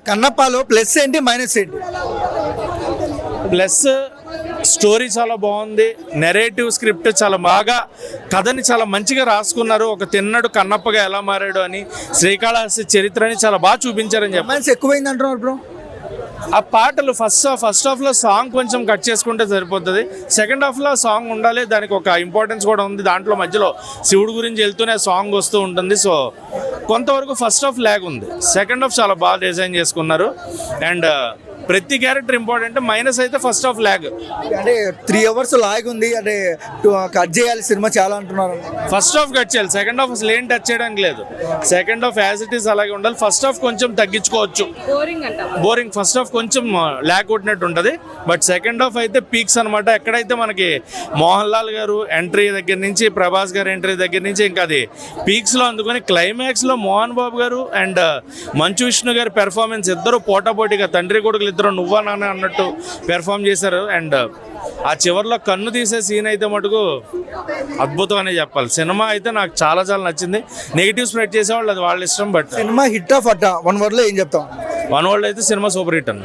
కన్నప్పలో plus ఏంటి minus ఏంటి? Plus story చాలా బాగుంది, నెరేటివ్ స్క్రిప్ట్ చాలా బాగా, కథని చాలా మంచిగా రాసుకున్నారు. ఒక తిన్నడు కన్నప్పగా ఎలా మారాడు అని, శ్రీకాళహస్తి చరిత్రని చాలా బాగా చూపించారని చెప్పి. రొమాన్స్ ఎక్కువైంది అంటున్నారు బ్రో. ఆ పాటలు ఫస్ట్ హాఫ్లో సాంగ్ కొంచెం కట్ చేసుకుంటే సరిపోతుంది. సెకండ్ హాఫ్లో సాంగ్ ఉండాలి, దానికి ఒక ఇంపార్టెన్స్ కూడా ఉంది. దాంట్లో మధ్యలో శివుడు గురించి వెళ్తూనే సాంగ్ వస్తూ ఉంటుంది. సో కొంతవరకు ఫస్ట్ హాఫ్ ల్యాగ్ ఉంది. సెకండ్ హాఫ్ చాలా బాగా డిజైన్ చేసుకున్నారు అండ్ ప్రతి క్యారెక్టర్ ఇంపార్టెంట్. మైనస్ అయితే ఫస్ట్ హాఫ్ ల్యాగ్, అంటే 3 hours లాగ్ ఉంది, అంటే కట్ చేయాలి సినిమా చాలా అంటున్నారు. ఫస్ట్ హాఫ్ కట్ చేయాలి, సెకండ్ హాఫ్ అసలు ఏం టచ్ చేయడానికి లేదు. Second half as it is అలాగే ఉండాలి. ఫస్ట్ హాఫ్ కొంచెం తగ్గించుకోవచ్చు, బోరింగ్. ఫస్ట్ హాఫ్ కొంచెం ల్యాగ్ కొట్టినట్టు ఉంటుంది, బట్ సెకండ్ హాఫ్ అయితే పీక్స్ అనమాట. ఎక్కడైతే మనకి మోహన్ లాల్ గారు ఎంట్రీ దగ్గర నుంచి, ప్రభాస్ గారు ఎంట్రీ దగ్గర నుంచి ఇంకా అది పీక్స్లో అందుకొని క్లైమాక్స్లో మోహన్ బాబు గారు అండ్ మంచు విష్ణు గారి పెర్ఫార్మెన్స్ ఇద్దరు పోటాపోటీగా తండ్రి కొడుకులు ఇద్దరు నువ్వా నాన్న అన్నట్టు పెర్ఫామ్ చేశారు. అండ్ ఆ చివరిలో కన్ను తీసే సీన్ అయితే మటుకు అద్భుతం అనే చెప్పాలి. సినిమా అయితే నాకు చాలా చాలా నచ్చింది. నెగిటివ్ స్ప్రెడ్ చేసేవాళ్ళు అది వాళ్ళ ఇష్టం, బట్ సినిమా హిట్ ఆఫ్ అట్ట 1 word లో ఏం చెప్తాం? 1 word అయితే సినిమా సూపర్ హిట్ అన్న.